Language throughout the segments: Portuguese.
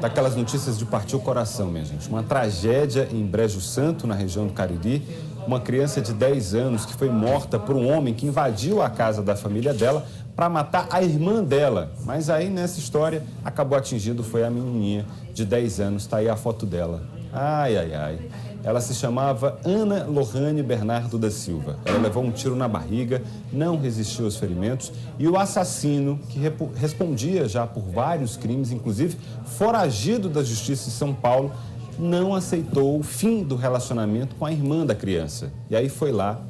Daquelas notícias de partir o coração, minha gente. Uma tragédia em Brejo Santo, na região do Cariri. Uma criança de 10 anos que foi morta por um homem que invadiu a casa da família dela para matar a irmã dela. Mas aí, nessa história, acabou atingindo foi a menininha de 10 anos. Está aí a foto dela. Ai, ai, ai. Ela se chamava Ana Lohane Bernardo da Silva. Ela levou um tiro na barriga, não resistiu aos ferimentos e o assassino, que respondia já por vários crimes, inclusive foragido da justiça em São Paulo, não aceitou o fim do relacionamento com a irmã da criança. E aí foi lá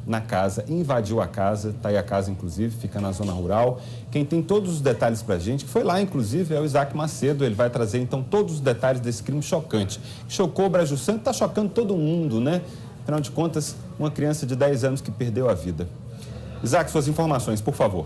na casa, invadiu a casa, tá aí a casa inclusive, fica na zona rural. Quem tem todos os detalhes pra gente, que foi lá inclusive, é o Isaac Macedo. Ele vai trazer então todos os detalhes desse crime chocante. Chocou o Brejo Santo, tá chocando todo mundo, né? Afinal de contas, uma criança de 10 anos que perdeu a vida. Isaac, suas informações, por favor.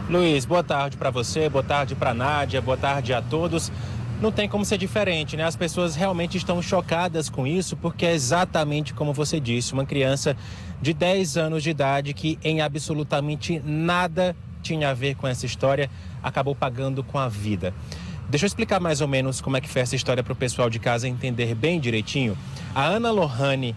Luiz, boa tarde para você, boa tarde para Nádia, boa tarde a todos. Não tem como ser diferente, né? As pessoas realmente estão chocadas com isso, porque é exatamente como você disse, uma criança de 10 anos de idade que em absolutamente nada tinha a ver com essa história, acabou pagando com a vida. Deixa eu explicar mais ou menos como é que foi essa história para o pessoal de casa entender bem direitinho. A Ana Lohane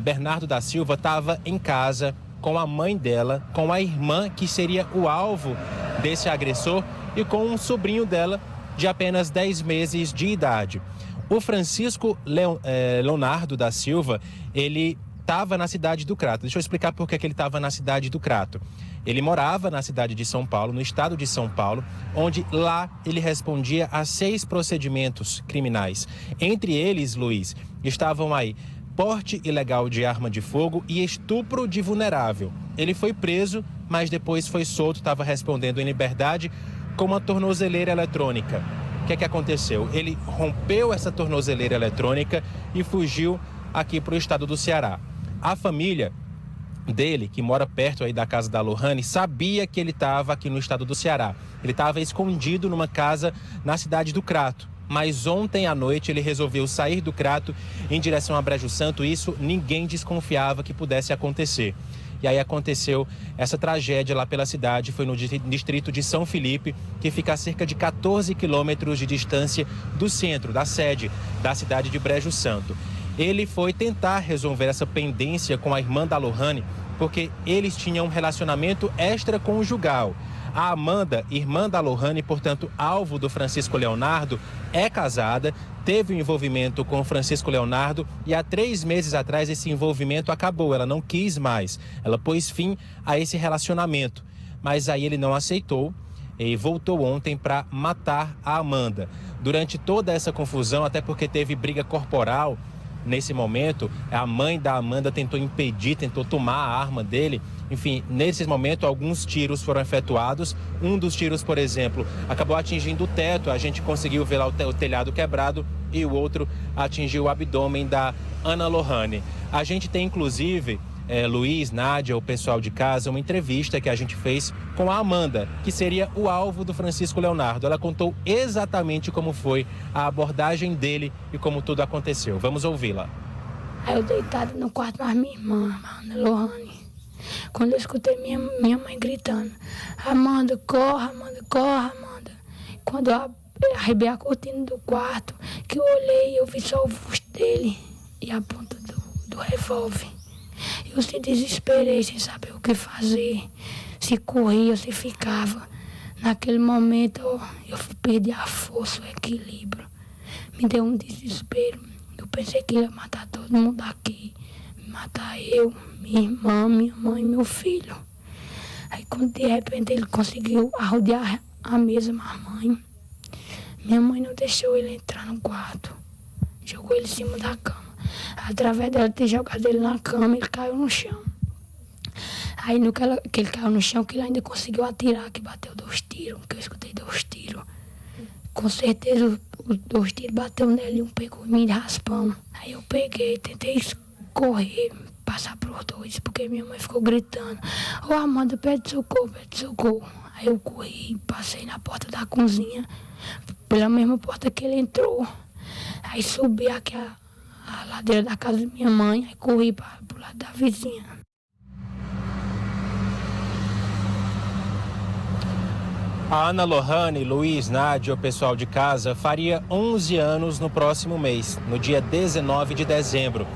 Bernardo da Silva estava em casa com a mãe dela, com a irmã que seria o alvo desse agressor e com um sobrinho dela de apenas 10 meses de idade. O Francisco Leonardo da Silva, ele estava na cidade do Crato. Deixa eu explicar por que ele estava na cidade do Crato. Ele morava na cidade de São Paulo, no estado de São Paulo, onde lá ele respondia a 6 procedimentos criminais. Entre eles, Luiz, estavam aí porte ilegal de arma de fogo e estupro de vulnerável. Ele foi preso, mas depois foi solto, estava respondendo em liberdade com uma tornozeleira eletrônica. O que é que aconteceu? Ele rompeu essa tornozeleira eletrônica e fugiu aqui para o estado do Ceará. A família dele, que mora perto aí da casa da Lohane, sabia que ele estava aqui no estado do Ceará. Ele estava escondido numa casa na cidade do Crato. Mas ontem à noite ele resolveu sair do Crato em direção a Brejo Santo. Isso ninguém desconfiava que pudesse acontecer. E aí aconteceu essa tragédia lá pela cidade, foi no distrito de São Felipe, que fica a cerca de 14 quilômetros de distância do centro, da sede da cidade de Brejo Santo. Ele foi tentar resolver essa pendência com a irmã da Lohane, porque eles tinham um relacionamento extraconjugal. A Amanda, irmã da Lohane, portanto, alvo do Francisco Leonardo, é casada, teve um envolvimento com o Francisco Leonardo e há 3 meses atrás esse envolvimento acabou, ela não quis mais, ela pôs fim a esse relacionamento. Mas aí ele não aceitou e voltou ontem para matar a Amanda. Durante toda essa confusão, até porque teve briga corporal nesse momento, a mãe da Amanda tentou impedir, tentou tomar a arma dele. Enfim, nesse momento, alguns tiros foram efetuados. Um dos tiros, por exemplo, acabou atingindo o teto. A gente conseguiu ver lá o telhado quebrado e o outro atingiu o abdômen da Ana Lohane. A gente tem, inclusive, Luiz, Nádia, o pessoal de casa, uma entrevista que a gente fez com a Amanda, que seria o alvo do Francisco Leonardo. Ela contou exatamente como foi a abordagem dele e como tudo aconteceu. Vamos ouvi-la. Aí eu deitado no quarto com a minha irmã, Ana Lohane. Quando eu escutei minha mãe gritando, Amanda, corra, Amanda. Quando eu arrebei a cortina do quarto, que eu olhei, eu vi só o busto dele e a ponta do revólver. Eu se desesperei sem saber o que fazer, se corria, se ficava. Naquele momento eu perdi a força, o equilíbrio. Me deu um desespero. Eu pensei que ia matar todo mundo aqui. Matar eu, minha irmã, minha mãe e meu filho. Aí quando de repente ele conseguiu arrodear a mesa, minha mãe não deixou ele entrar no quarto. Jogou ele em cima da cama. Através dela ter jogado ele na cama, ele caiu no chão. Aí no que ele caiu no chão, que ele ainda conseguiu atirar, que bateu 2 tiros, que eu escutei 2 tiros. Com certeza os 2 tiros bateu nele e um pegou em mim de raspão. Aí eu peguei, tentei correr, passar por 2, porque minha mãe ficou gritando, ô Amanda, pede socorro. Aí eu corri, passei na porta da cozinha, pela mesma porta que ele entrou. Aí subi aqui a ladeira da casa da minha mãe, aí corri para o lado da vizinha. A Ana Lohane, Luiz, Nádia, o pessoal de casa, faria 11 anos no próximo mês, no dia 19 de dezembro.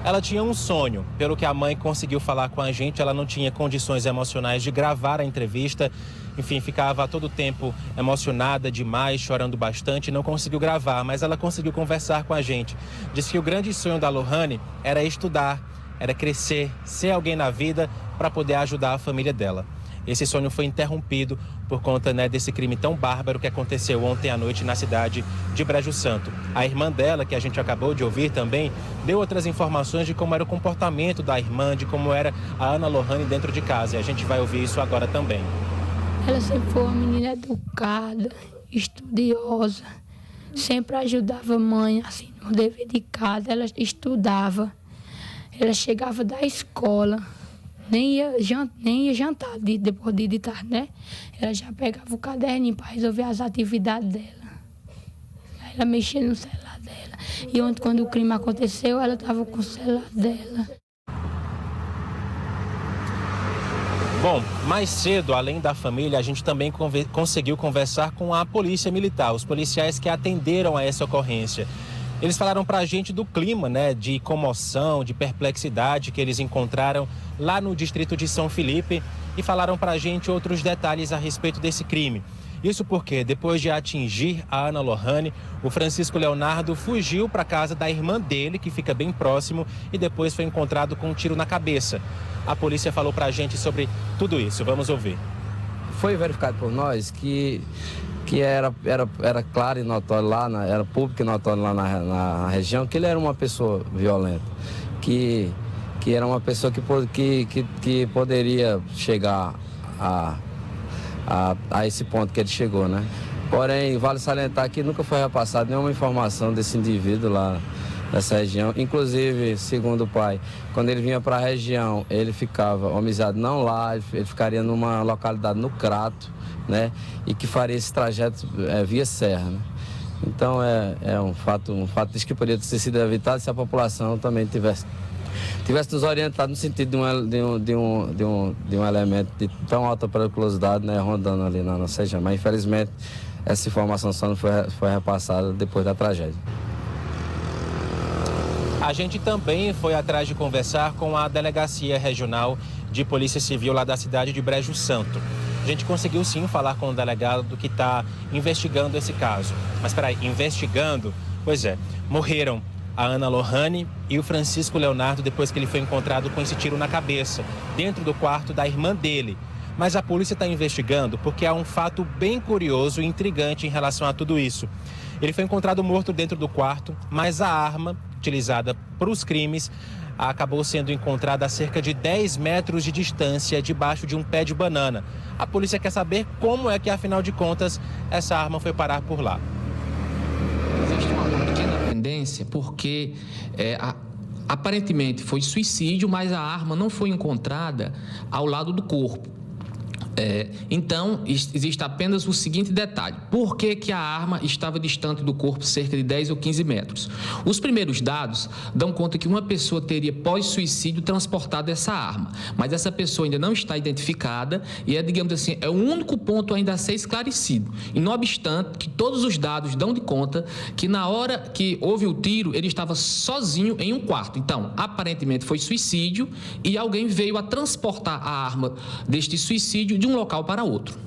Ela tinha um sonho, pelo que a mãe conseguiu falar com a gente, ela não tinha condições emocionais de gravar a entrevista. Enfim, ficava todo o tempo emocionada demais, chorando bastante, não conseguiu gravar, mas ela conseguiu conversar com a gente. Disse que o grande sonho da Lohane era estudar, era crescer, ser alguém na vida para poder ajudar a família dela. Esse sonho foi interrompido por conta desse crime tão bárbaro que aconteceu ontem à noite na cidade de Brejo Santo. A irmã dela, que a gente acabou de ouvir também, deu outras informações de como era o comportamento da irmã, de como era a Ana Lohane dentro de casa. E a gente vai ouvir isso agora também. Ela sempre foi uma menina educada, estudiosa, sempre ajudava a mãe assim, no dever de casa, ela estudava. Ela chegava da escola, nem ia jantar depois de tarde, né? Ela já pegava o caderninho para resolver as atividades dela. Aí ela mexia no celular dela. E ontem, quando o crime aconteceu, ela estava com o celular dela. Bom, mais cedo, além da família, a gente também conseguiu conversar com a polícia militar, os policiais que atenderam a essa ocorrência. Eles falaram para a gente do clima, de comoção, de perplexidade que eles encontraram lá no distrito de São Felipe e falaram para a gente outros detalhes a respeito desse crime. Isso porque, depois de atingir a Ana Lohane, o Francisco Leonardo fugiu para a casa da irmã dele, que fica bem próximo, e depois foi encontrado com um tiro na cabeça. A polícia falou para a gente sobre tudo isso. Vamos ouvir. Foi verificado por nós que era claro e notório lá, era público e notório lá na região, que ele era uma pessoa violenta, que era uma pessoa que poderia chegar a esse ponto que ele chegou, né? Porém, vale salientar que nunca foi repassada nenhuma informação desse indivíduo lá nessa região. Inclusive, segundo o pai, quando ele vinha para a região, ele ficava homicida não lá, ele ficaria numa localidade no Crato, né? E que faria esse trajeto via serra, né? Então é um fato disso que poderia ter sido evitado se a população também tivesse nos orientado no sentido de um elemento de tão alta periculosidade, né, rondando ali na nossa região. Mas infelizmente essa informação só não foi repassada depois da tragédia. A gente também foi atrás de conversar com a Delegacia Regional de Polícia Civil lá da cidade de Brejo Santo. A gente conseguiu sim falar com o delegado que está investigando esse caso. Mas peraí, investigando? Pois é, morreram a Ana Lohane e o Francisco Leonardo depois que ele foi encontrado com esse tiro na cabeça, dentro do quarto da irmã dele. Mas a polícia está investigando porque há um fato bem curioso e intrigante em relação a tudo isso. Ele foi encontrado morto dentro do quarto, mas a arma utilizada para os crimes acabou sendo encontrada a cerca de 10 metros de distância, debaixo de um pé de banana. A polícia quer saber como é que, afinal de contas, essa arma foi parar por lá. Existe uma pequena pendência porque aparentemente foi suicídio, mas a arma não foi encontrada ao lado do corpo. Então, existe apenas o seguinte detalhe. Por que a arma estava distante do corpo cerca de 10 ou 15 metros? Os primeiros dados dão conta que uma pessoa teria, pós-suicídio, transportado essa arma. Mas essa pessoa ainda não está identificada e digamos assim, é o único ponto ainda a ser esclarecido. E não obstante que todos os dados dão de conta que na hora que houve o tiro, ele estava sozinho em um quarto. Então, aparentemente foi suicídio e alguém veio a transportar a arma deste suicídio de um local para outro.